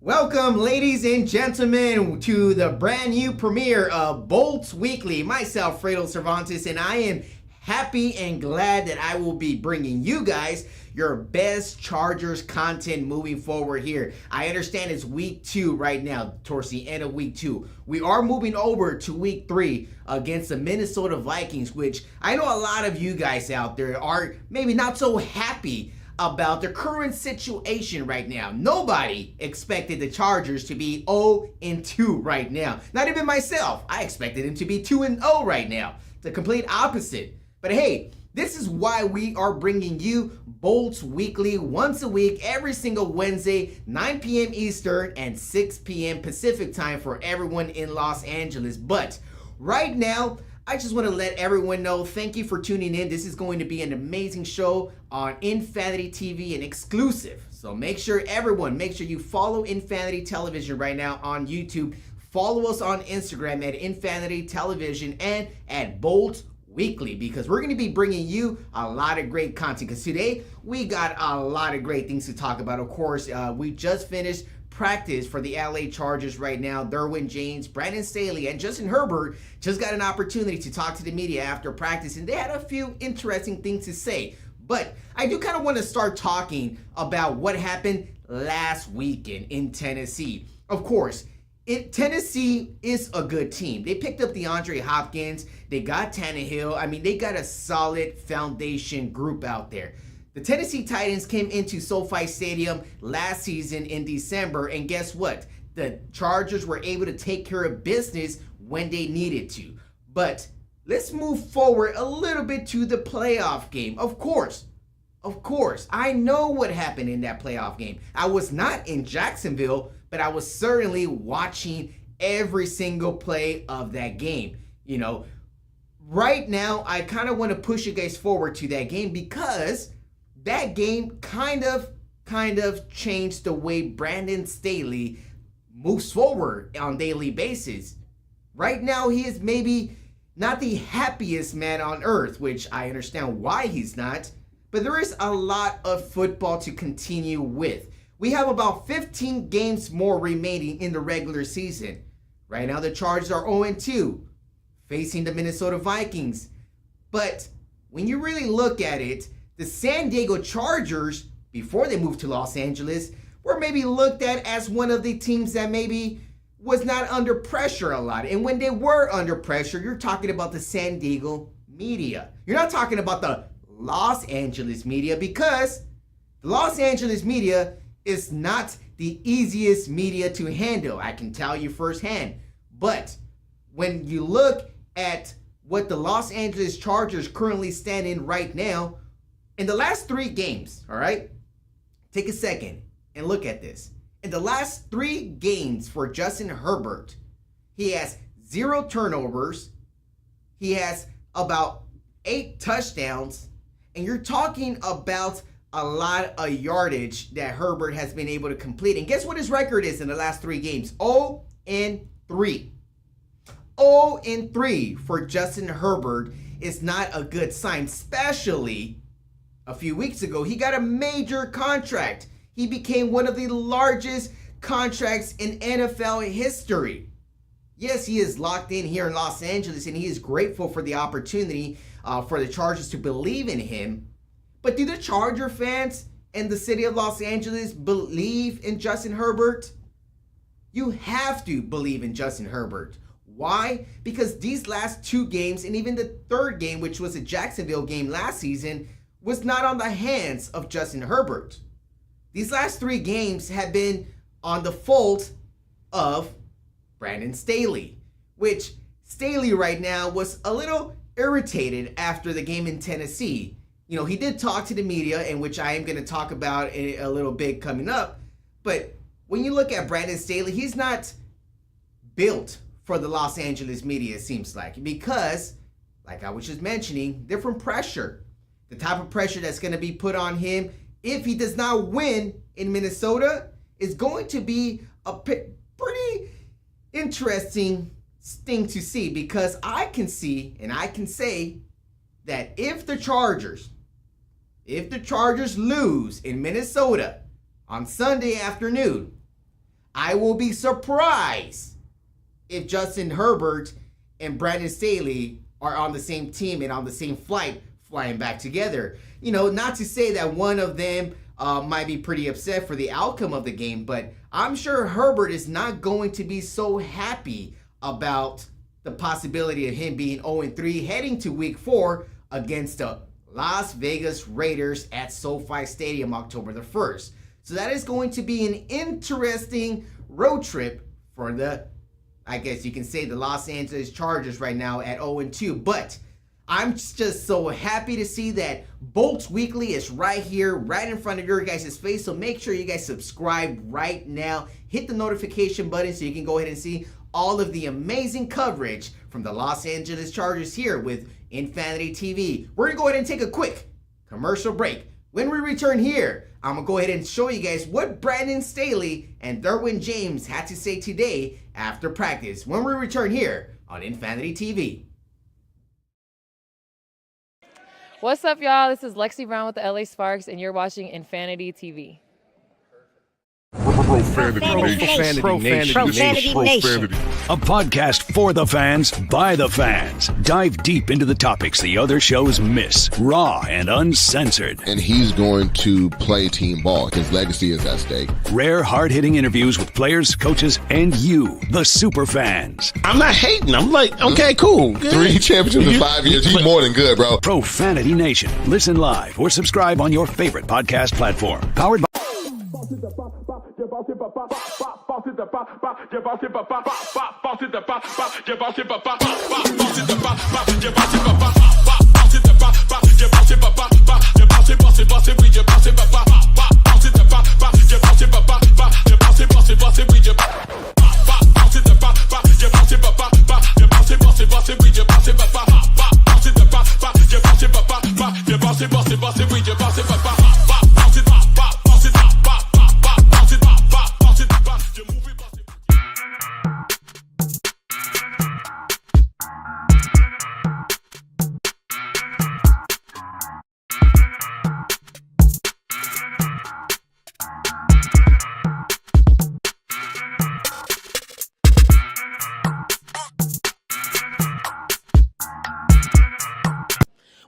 Welcome, ladies and gentlemen, to the brand new premiere of Bolts Weekly. Myself, Fredo Cervantes, and I am happy and glad that I will be bringing you guys your best Chargers content moving forward here. I understand it's week 2 right now, towards the end of week 2. We are moving over to week 3 against the Minnesota Vikings, which I know a lot of you guys out there are maybe not so happy about the current situation right now. Nobody expected the Chargers to be 0-2 right now. Not even myself. I expected them to be 2-0 right now. The complete opposite. But hey, this is why we are bringing you Bolts Weekly once a week, every single Wednesday, 9 p.m. Eastern and 6 p.m. Pacific time for everyone in Los Angeles. But right now, I just want to let everyone know, thank you for tuning in. This is going to be an amazing show on Infanity TV, an exclusive. So make sure you follow Infanity Television right now on YouTube. Follow us on Instagram at Infanity Television and at Bolt Weekly, because we're going to be bringing you a lot of great content. Because today we got a lot of great things to talk about. Of course, we just finished practice for the LA Chargers right now. Derwin James, Brandon Staley, and Justin Herbert just got an opportunity to talk to the media after practice, and they had a few interesting things to say. But I do kind of want to start talking about what happened last weekend in Tennessee. Of course, Tennessee is a good team. They picked up DeAndre Hopkins. They got Tannehill. I mean, they got a solid foundation group out there. The Tennessee Titans came into SoFi Stadium last season in December, and guess what? The Chargers were able to take care of business when they needed to. But let's move forward a little bit to the playoff game. Of course, I know what happened in that playoff game. I was not in Jacksonville, but I was certainly watching every single play of that game. You know, right now, I kind of want to push you guys forward to that game, because that game kind of changed the way Brandon Staley moves forward on a daily basis. Right now, he is maybe not the happiest man on earth, which I understand why he's not, but there is a lot of football to continue with. We have about 15 games more remaining in the regular season. Right now, the Chargers are 0-2, facing the Minnesota Vikings. But when you really look at it, the San Diego Chargers, before they moved to Los Angeles, were maybe looked at as one of the teams that maybe was not under pressure a lot. And when they were under pressure, you're talking about the San Diego media. You're not talking about the Los Angeles media, because the Los Angeles media is not the easiest media to handle. I can tell you firsthand. But when you look at what the Los Angeles Chargers currently stand in right now, in the last 3 games, all right, take a second and look at this. In the last 3 games for Justin Herbert, he has 0 turnovers. He has about 8 touchdowns. And you're talking about a lot of yardage that Herbert has been able to complete. And guess what his record is in the last 3 games? 0-3. 0-3 for Justin Herbert is not a good sign, especially a few weeks ago, he got a major contract. He became one of the largest contracts in NFL history. Yes, he is locked in here in Los Angeles, and he is grateful for the opportunity for the Chargers to believe in him. But do the Charger fans and the city of Los Angeles believe in Justin Herbert? You have to believe in Justin Herbert. Why? Because these last 2 games, and even the 3rd game, which was a Jacksonville game last season, was not on the hands of Justin Herbert. These last 3 games have been on the fault of Brandon Staley, which Staley right now was a little irritated after the game in Tennessee. You know, he did talk to the media, in which I am going to talk about in a little bit coming up. But when you look at Brandon Staley, he's not built for the Los Angeles media, it seems like, because, like I was just mentioning, different pressure. The type of pressure that's going to be put on him if he does not win in Minnesota is going to be a pretty interesting thing to see, because I can see and I can say that if the Chargers lose in Minnesota on Sunday afternoon, I will be surprised if Justin Herbert and Brandon Staley are on the same team and on the same flight flying back together. Not to say that one of them might be pretty upset for the outcome of the game, but I'm sure Herbert is not going to be so happy about the possibility of him being 0-3 heading to week 4 against the Las Vegas Raiders at SoFi Stadium October the 1st. So that is going to be an interesting road trip for I guess you can say, the Los Angeles Chargers right now at 0-2. But I'm just so happy to see that Bolts Weekly is right here, right in front of your guys' face. So make sure you guys subscribe right now. Hit the notification button so you can go ahead and see all of the amazing coverage from the Los Angeles Chargers here with Infanity TV. We're going to go ahead and take a quick commercial break. When we return here, I'm going to go ahead and show you guys what Brandon Staley and Derwin James had to say today after practice. When we return here on Infanity TV. What's up, y'all? This is Lexi Brown with the LA Sparks, and you're watching Infanity TV. Profanity Nation. A podcast for the fans, by the fans. Dive deep into the topics the other shows miss. Raw and uncensored. And he's going to play team ball. His legacy is at stake. Rare, hard-hitting interviews with players, coaches, and you, the super fans. I'm not hating. I'm like, okay, cool. Good. 3 championships in 5 years. He's more than good, bro. Profanity Nation. Listen live or subscribe on your favorite podcast platform. Powered by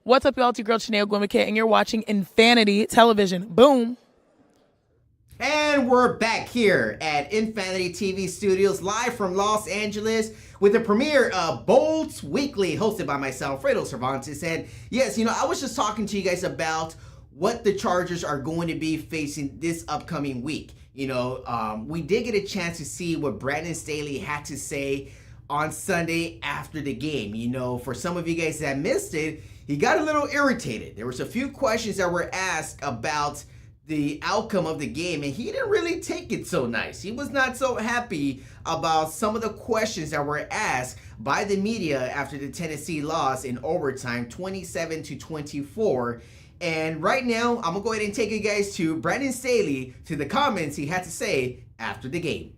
What's up, y'all? It's your girl, Chanel Gwimike, and you're watching Infanity Television. Boom. And we're back here at Infanity TV Studios, live from Los Angeles, with the premiere of Bolts Weekly, hosted by myself, Fredo Cervantes. And yes, I was just talking to you guys about what the Chargers are going to be facing this upcoming week. We did get a chance to see what Brandon Staley had to say on Sunday after the game. For some of you guys that missed it, he got a little irritated. There was a few questions that were asked about the outcome of the game, and he didn't really take it so nice. He was not so happy about some of the questions that were asked by the media after the Tennessee loss in overtime, 27-24. And right now, I'm going to go ahead and take you guys to Brandon Staley, to the comments he had to say after the game.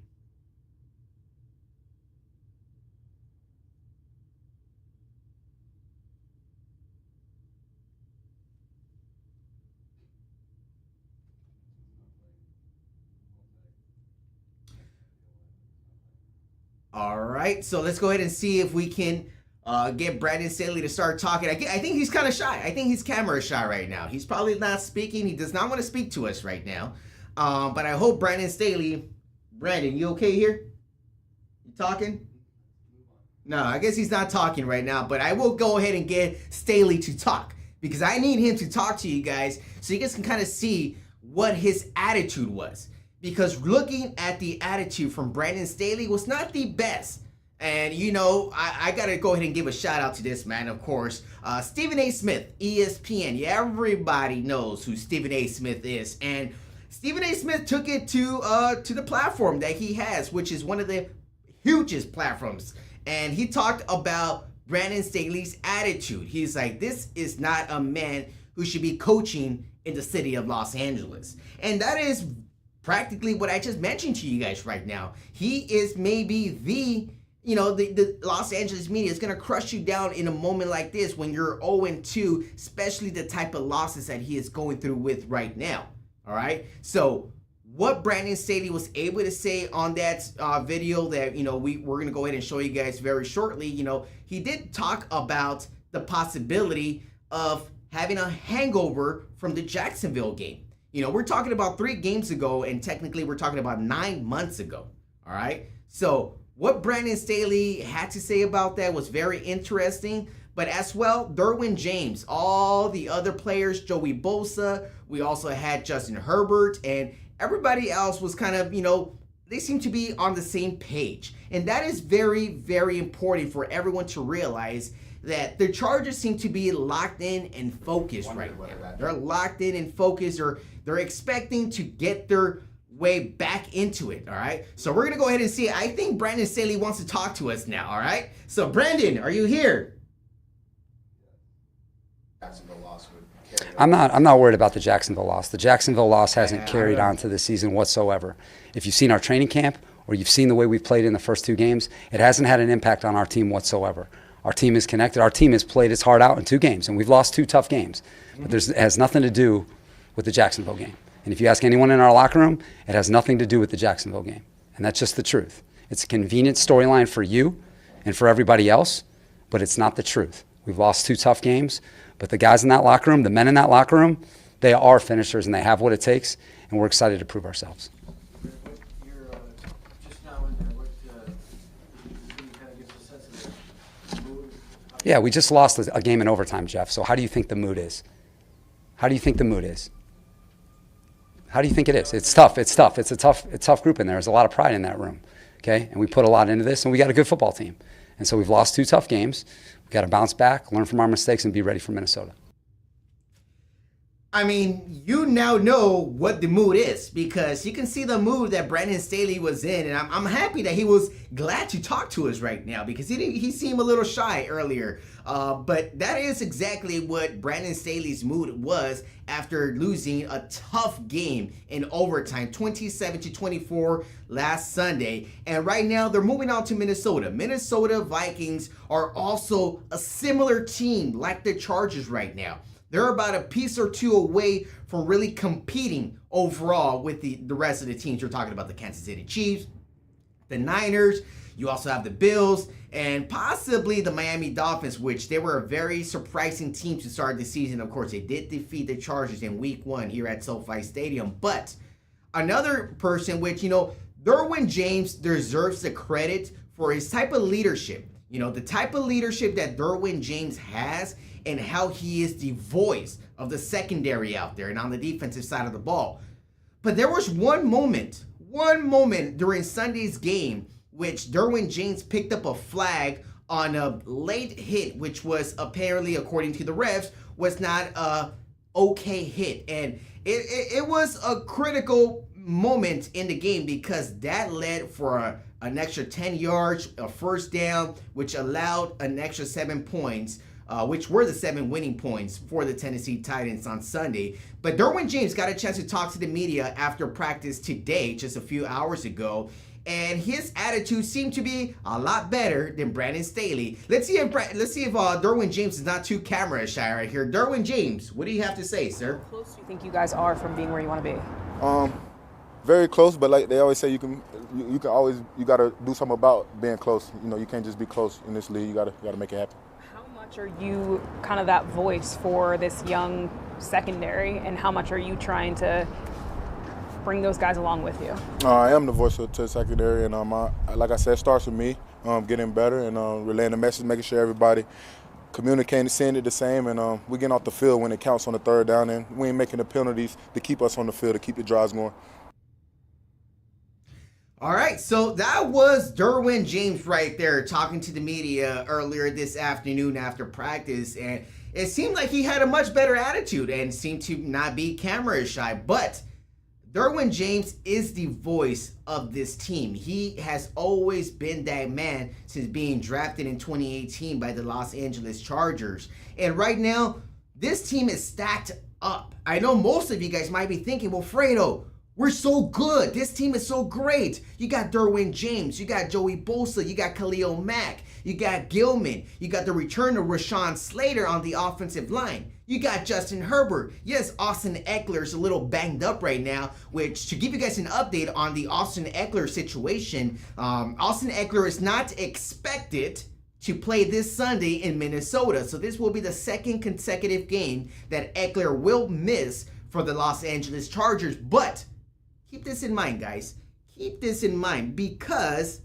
All right, so let's go ahead and see if we can get Brandon Staley to start talking. I think he's kind of shy. I think he's camera shy right now. He's probably not speaking. He does not want to speak to us right now. But I hope Brandon Staley... Brandon, you okay here? You talking? No, I guess he's not talking right now, but I will go ahead and get Staley to talk, because I need him to talk to you guys so you guys can kind of see what his attitude was. Because looking at the attitude from Brandon Staley was not the best. And, I got to go ahead and give a shout out to this man, of course. Stephen A. Smith, ESPN. Yeah, everybody knows who Stephen A. Smith is. And Stephen A. Smith took it to the platform that he has, which is one of the hugest platforms. And he talked about Brandon Staley's attitude. He's like, this is not a man who should be coaching in the city of Los Angeles. And that is practically what I just mentioned to you guys right now. He is maybe the Los Angeles media is going to crush you down in a moment like this when you're 0-2, especially the type of losses that he is going through with right now. All right. So what Brandon Staley was able to say on that video that, we're going to go ahead and show you guys very shortly. He did talk about the possibility of having a hangover from the Jacksonville game. We're talking about 3 games ago, and technically we're talking about 9 months ago. All right. So what Brandon Staley had to say about that was very interesting. But as well, Derwin James, all the other players, Joey Bosa, we also had Justin Herbert, and everybody else was kind of, they seem to be on the same page. And that is very, very important for everyone to realize that the Chargers seem to be locked in and focused right now. They're locked in and focused, or they're expecting to get their way back into it, all right? So we're going to go ahead and see. I think Brandon Staley wants to talk to us now, all right? So Brandon, are you here? I'm not worried about the Jacksonville loss. The Jacksonville loss hasn't carried on to the season whatsoever. If you've seen our training camp or you've seen the way we've played in the first 2 games, it hasn't had an impact on our team whatsoever. Our team is connected. Our team has played its heart out in 2 games, and we've lost 2 tough games. But it has nothing to do with the Jacksonville game. And if you ask anyone in our locker room, it has nothing to do with the Jacksonville game. And that's just the truth. It's a convenient storyline for you and for everybody else, but it's not the truth. We've lost 2 tough games, but the guys in that locker room, the men in that locker room, they are finishers and they have what it takes, and we're excited to prove ourselves. Yeah, we just lost a game in overtime, Jeff. So how do you think the mood is? How do you think the mood is? How do you think it is? It's tough. It's tough. It's a tough group in there. There's a lot of pride in that room, okay? And we put a lot into this, and we got a good football team. And so we've lost 2 tough games. We've got to bounce back, learn from our mistakes, and be ready for Minnesota. I mean, you now know what the mood is, because you can see the mood that Brandon Staley was in, and I'm happy that he was glad to talk to us right now, because he seemed a little shy earlier. But that is exactly what Brandon Staley's mood was after losing a tough game in overtime, 27-24 last Sunday. And right now they're moving on to Minnesota. Minnesota Vikings are also a similar team like the Chargers right now. They're about a piece or 2 away from really competing overall with the rest of the teams. You're talking about the Kansas City Chiefs, the Niners. You also have the Bills and possibly the Miami Dolphins, which they were a very surprising team to start the season. Of course, they did defeat the Chargers in week 1 here at SoFi Stadium. But another person, which, Derwin James deserves the credit for his type of leadership. The type of leadership that Derwin James has, and how he is the voice of the secondary out there and on the defensive side of the ball. But there was one moment during Sunday's game which Derwin James picked up a flag on a late hit, which was apparently, according to the refs, was not a okay hit. And it was a critical moment in the game, because that led for an extra 10 yards, a first down, which allowed an extra 7 points, which were the 7 winning points for the Tennessee Titans on Sunday. But Derwin James got a chance to talk to the media after practice today, just a few hours ago, and his attitude seemed to be a lot better than Brandon Staley. Let's see if Derwin James is not too camera shy right here. Derwin James, what do you have to say, sir? How close do you think you guys are from being where you want to be? Very close, but like they always say, you gotta do something about being close. You can't just be close in this league. You gotta make it happen. Are you kind of that voice for this young secondary, and how much are you trying to bring those guys along with you? I am the voice to the secondary, and like I said, it starts with me getting better and relaying the message, making sure everybody communicating, seeing it the same, and we getting off the field when it counts on the 3rd down, and we ain't making the penalties to keep us on the field, to keep the drives going. All right, so that was Derwin James right there talking to the media earlier this afternoon after practice, and it seemed like he had a much better attitude and seemed to not be camera shy. But Derwin James is the voice of this team. He has always been that man since being drafted in 2018 by the Los Angeles Chargers. And right now, this team is stacked up. I know most of you guys might be thinking, well, Fredo, we're so good. This team is so great. You got Derwin James. You got Joey Bosa. You got Khalil Mack. You got Gilman. You got the return of Rashawn Slater on the offensive line. You got Justin Herbert. Yes, Austin Eckler's a little banged up right now, which to give you guys an update on the Austin Eckler situation, Austin Eckler is not expected to play this Sunday in Minnesota. So this will be the second consecutive game that Eckler will miss for the Los Angeles Chargers. But keep this in mind, guys. Keep this in mind because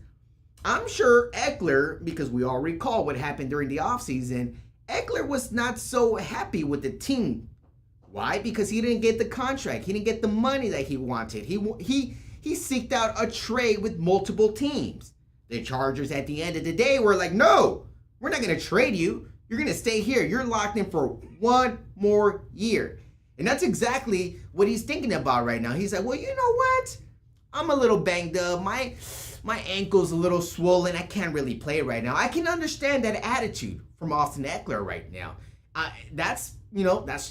I'm sure Eckler, because we all recall what happened during the offseason, Eckler was not so happy with the team. Why? Because he didn't get the contract. He didn't get the money that he wanted. He seeked out a trade with multiple teams. The Chargers at the end of the day were like, no, we're not going to trade you. You're going to stay here. You're locked in for one more year. And that's exactly what he's thinking about right now. He's like, well, you know what? I'm a little banged up. My ankle's a little swollen. I can't really play right now. I can understand that attitude from Austin Eckler right now. That's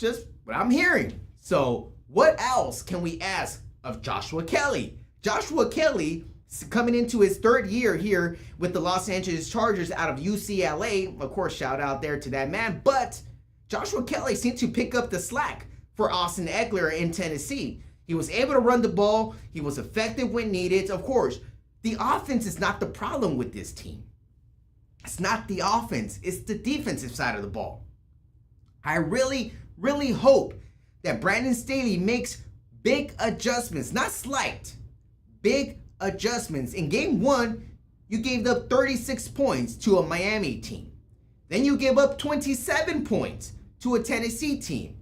just what I'm hearing. So what else can we ask of Joshua Kelly? Joshua Kelly, coming into his third year here with the Los Angeles Chargers out of UCLA. Of course, shout out there to that man. But Joshua Kelly seemed to pick up the slack for Austin Eckler in Tennessee. He was able to run the ball. He was effective when needed. Of course, the offense is not the problem with this team. It's not the offense. It's the defensive side of the ball. I really, really hope that Brandon Staley makes big adjustments, not slight, big adjustments. In game 1, you gave up 36 points to a Miami team. Then you gave up 27 points to a Tennessee team.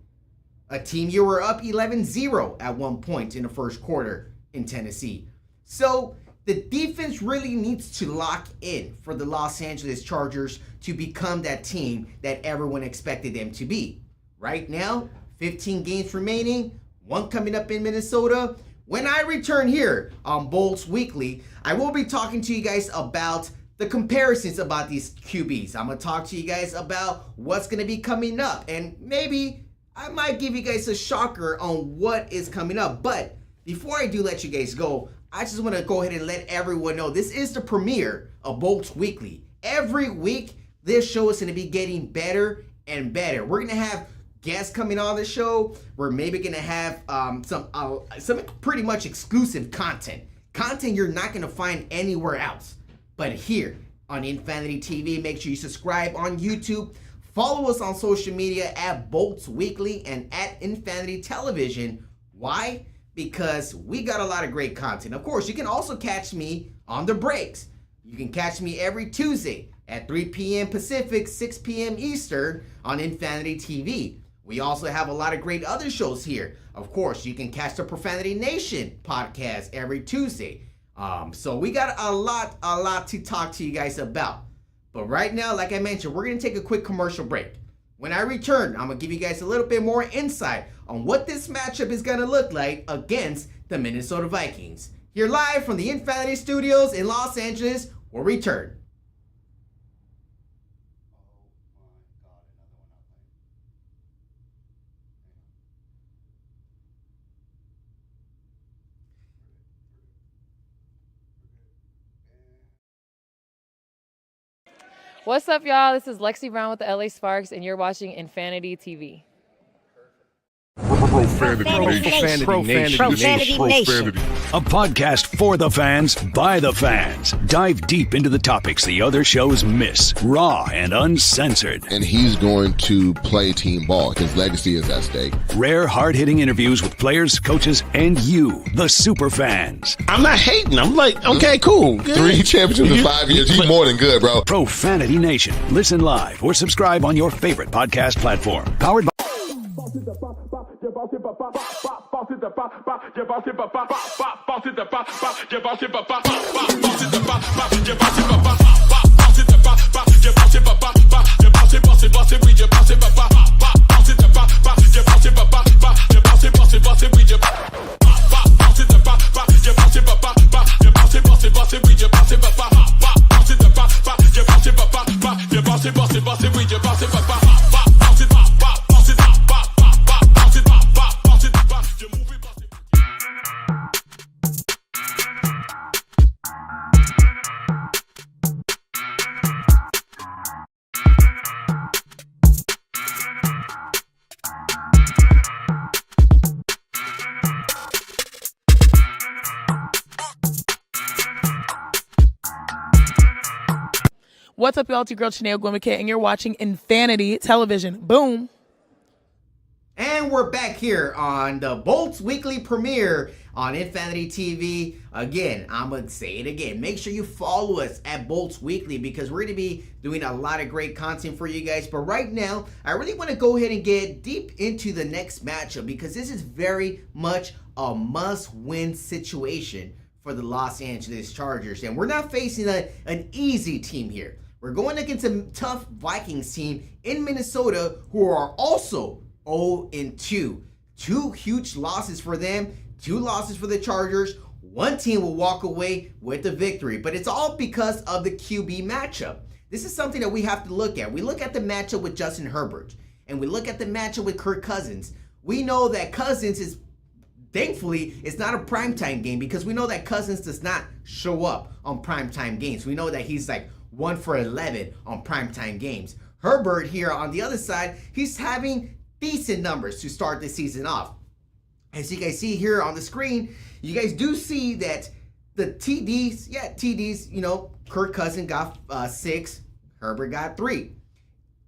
A team you were up 11-0 at one point in the first quarter in Tennessee. So the defense really needs to lock in for the Los Angeles Chargers to become that team that everyone expected them to be. Right now, 15 games remaining, one coming up in Minnesota. When I return here on Bolts Weekly, I will be talking to you guys about the comparisons about these QBs. I'm going to talk to you guys about what's going to be coming up. And maybe I might give you guys a shocker on what is coming up. But before I do let you guys go, I just want to go ahead and let everyone know this is the premiere of Bolts Weekly. Every week, this show is going to be getting better and better. We're going to have guests coming on the show. We're maybe going to have some pretty much exclusive content you're not going to find anywhere else but here on Infanity TV. Make sure you subscribe on YouTube. Follow us on social media at Bolts Weekly and at Infanity Television. Why? Because we got a lot of great content. Of course, you can also catch me on the breaks. You can catch me every Tuesday at 3 p.m. Pacific, 6 p.m. Eastern on Infanity TV. We also have a lot of great other shows here. Of course, you can catch the Profanity Nation podcast every Tuesday. So we got a lot to talk to you guys about. But right now, like I mentioned, we're going to take a quick commercial break. When I return, I'm going to give you guys a little bit more insight on what this matchup is going to look like against the Minnesota Vikings. Here live from the Infanity Studios in Los Angeles, we'll return. What's up, y'all? This is Lexi Brown with the LA Sparks, and you're watching Infanity TV. Profanity Nation. A podcast for the fans, by the fans. Dive deep into the topics the other shows miss. Raw and uncensored. And he's going to play team ball. His legacy is at stake. Rare, hard-hitting interviews with players, coaches, and you, the super fans. I'm not hating. I'm like, okay, cool. Good. 3 championships in 5 years. He's more than good, bro. Profanity Nation. Listen live or subscribe on your favorite podcast platform. Powered by... What's up, y'all? It's your girl, Chanel Gwimike, and you're watching Infanity Television. Boom. And we're back here on the Bolts Weekly premiere on Infanity TV. Again, I'm going to say it again. Make sure you follow us at Bolts Weekly because we're going to be doing a lot of great content for you guys. But right now, I really want to go ahead and get deep into the next matchup because this is very much a must-win situation for the Los Angeles Chargers. And we're not facing an easy team here. We're going against a tough Vikings team in Minnesota who are also 0-2. Two huge losses for them, 2 losses for the Chargers. One team will walk away with the victory, but it's all because of the QB matchup. This is something that we have to look at. We look at the matchup with Justin Herbert, and we look at the matchup with Kirk Cousins. We know that Cousins is, thankfully, it's not a primetime game because we know that Cousins does not show up on primetime games. We know that he's like 1 for 11 on primetime games. Herbert here on the other side, he's having decent numbers to start the season off. As you guys see here on the screen, you guys do see that the TDs, you know, Kirk Cousins got 6, Herbert got 3.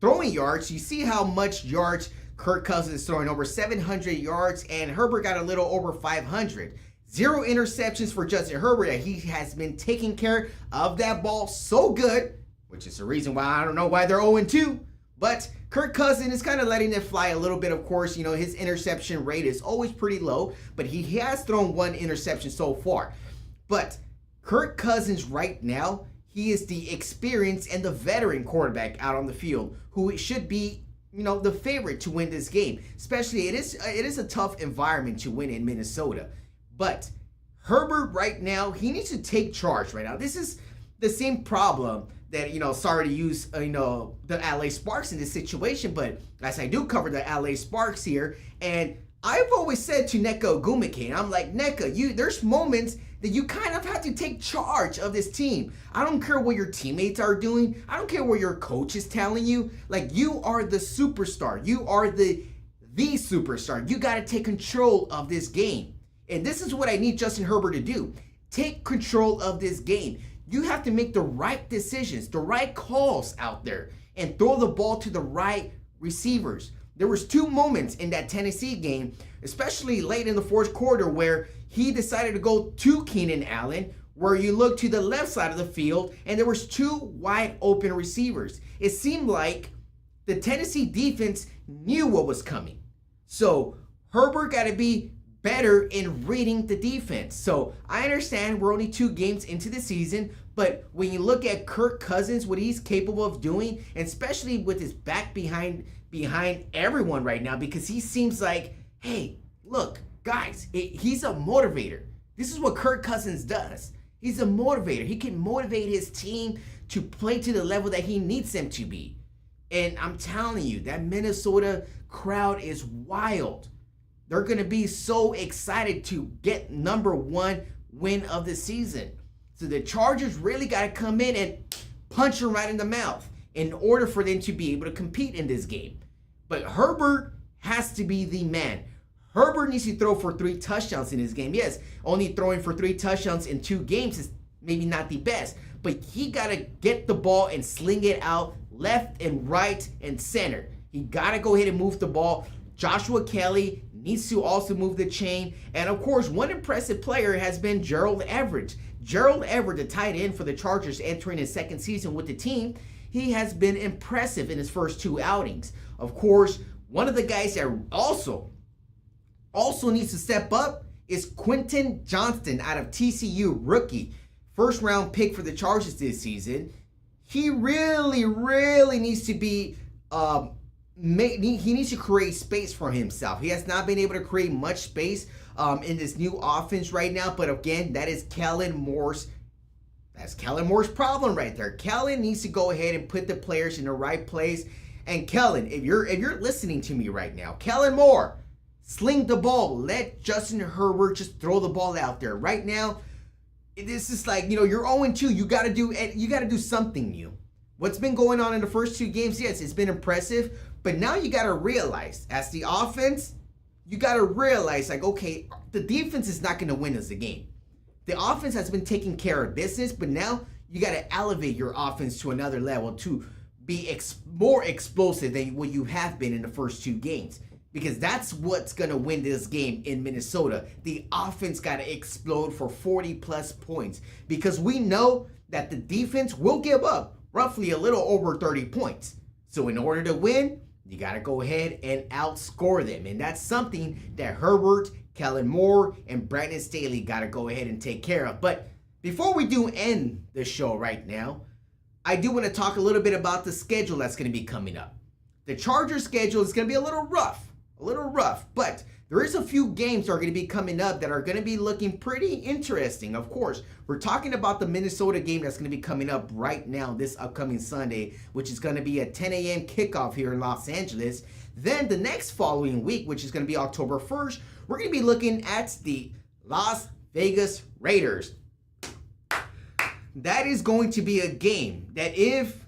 Throwing yards, you see how much yards Kirk Cousins is throwing, over 700 yards, and Herbert got a little over 500. 0 interceptions for Justin Herbert, and he has been taking care of that ball so good, which is the reason why I don't know why they're 0-2. But Kirk Cousins is kind of letting it fly a little bit, of course. You know, his interception rate is always pretty low, but he has thrown 1 interception so far. But Kirk Cousins right now, he is the experienced and the veteran quarterback out on the field who should be, you know, the favorite to win this game. Especially, it is a tough environment to win in Minnesota. But Herbert right now, he needs to take charge right now. This is the same problem that, you know, sorry to use, you know, the LA Sparks in this situation, but as I do cover the LA Sparks here, and I've always said to Nneka Ogwumike, I'm like, Nneka, there's moments that you kind of have to take charge of this team. I don't care what your teammates are doing. I don't care what your coach is telling you. Like, you are the superstar. You are the superstar. You got to take control of this game. And this is what I need Justin Herbert to do. Take control of this game. You have to make the right decisions, the right calls out there, and throw the ball to the right receivers. There was 2 moments in that Tennessee game, especially late in the 4th quarter, where he decided to go to Keenan Allen, where you look to the left side of the field, and there was 2 wide open receivers. It seemed like the Tennessee defense knew what was coming. So Herbert got to be better in reading the defense. So I understand we're only 2 games into the season, but when you look at Kirk Cousins, what he's capable of doing, and especially with his back behind everyone right now, because he seems like, hey, look, guys, he's a motivator. This is what Kirk Cousins does. He's a motivator. He can motivate his team to play to the level that he needs them to be. And I'm telling you, that Minnesota crowd is wild. They're going to be so excited to get number 1 win of the season. So the Chargers really got to come in and punch them right in the mouth in order for them to be able to compete in this game. But Herbert has to be the man. Herbert needs to throw for 3 touchdowns in this game. Yes, only throwing for 3 touchdowns in 2 games is maybe not the best, but he got to get the ball and sling it out left and right and center. He got to go ahead and move the ball. Joshua Kelly needs to also move the chain. And of course, one impressive player has been Gerald Everett. Gerald Everett, the tight end for the Chargers entering his 2nd season with the team, he has been impressive in his first 2 outings. Of course, one of the guys that also needs to step up is Quentin Johnston out of TCU, rookie. 1st round pick for the Chargers this season. He really needs to be he needs to create space for himself. He has not been able to create much space in this new offense right now. But again, that is Kellen Moore's problem right there. Kellen needs to go ahead and put the players in the right place. And Kellen, if you're listening to me right now, Kellen Moore, sling the ball. Let Justin Herbert just throw the ball out there. Right now, this is like, you know, you're 0-2. You got to do something new. What's been going on in the first 2 games, yes, it's been impressive. But now you got to realize, as the offense, you got to realize, like, okay, the defense is not going to win us the game. The offense has been taking care of business, but now You got to elevate your offense to another level to be more explosive than what you have been in the first 2 games. Because that's what's going to win this game in Minnesota. The offense got to explode for 40-plus points. Because we know that the defense will give up roughly a little over 30 points. So in order to win, you got to go ahead and outscore them. And that's something that Herbert, Kellen Moore, and Brandon Staley got to go ahead and take care of. But before we do end the show right now, I do want to talk a little bit about the schedule that's going to be coming up. The Chargers schedule is going to be a little rough, but there is a few games that are going to be coming up that are going to be looking pretty interesting. Of course, we're talking about the Minnesota game that's going to be coming up right now this upcoming Sunday, which is going to be a 10 a.m. kickoff here in Los Angeles. Then the next following week, which is going to be October 1st, we're going to be looking at the Las Vegas Raiders. That is going to be a game that if,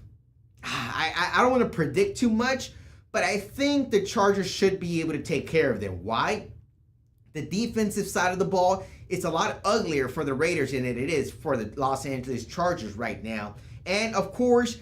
I don't want to predict too much, but I think the Chargers should be able to take care of them. Why? The defensive side of the ball is a lot uglier for the Raiders than it is for the Los Angeles Chargers right now. And of course,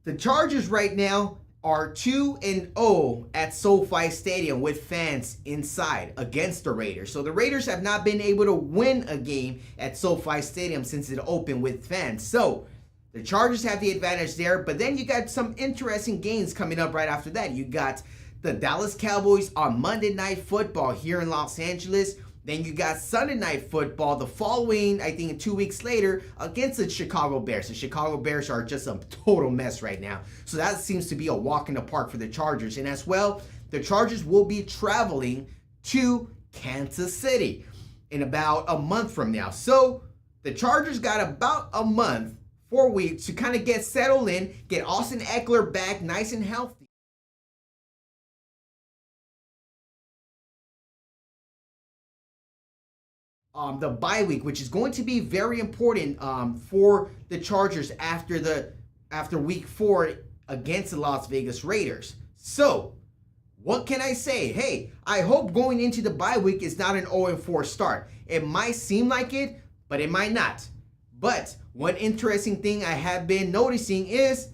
the Chargers right now are 2-0 at SoFi Stadium with fans inside against the Raiders. So the Raiders have not been able to win a game at SoFi Stadium since it opened with fans. So the Chargers have the advantage there, but then you got some interesting games coming up right after that. You got the Dallas Cowboys on Monday Night Football here in Los Angeles. Then you got Sunday Night Football the following, I think 2 weeks later, against the Chicago Bears. The Chicago Bears are just a total mess right now. So that seems to be a walk in the park for the Chargers. And as well, the Chargers will be traveling to Kansas City in about a month from now. So the Chargers got about a month, 4 weeks to kind of get settled in, get Austin Eckler back nice and healthy. The bye week, which is going to be very important for the Chargers after week 4 against the Las Vegas Raiders. So, what can I say? Hey, I hope going into the bye week is not an 0-4 start. It might seem like it, but it might not. But one interesting thing I have been noticing is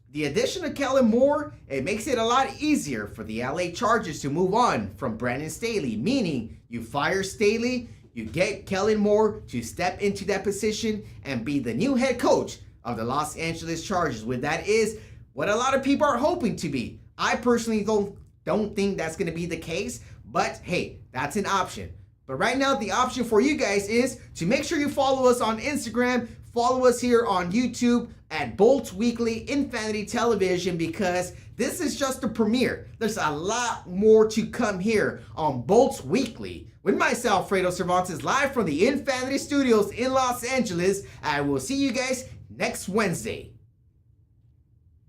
the addition of Kellen Moore. It makes it a lot easier for the LA Chargers to move on from Brandon Staley, meaning you fire Staley, you get Kellen Moore to step into that position and be the new head coach of the Los Angeles Chargers. Well, that is what a lot of people are hoping to be. I personally don't think that's going to be the case, but hey, that's an option. But right now, the option for you guys is to make sure you follow us on Instagram, follow us here on YouTube at Bolts Weekly Infanity Television, because this is just a premiere. There's a lot more to come here on Bolts Weekly. With myself, Fredo Cervantes, live from the Infanity Studios in Los Angeles. I will see you guys next Wednesday.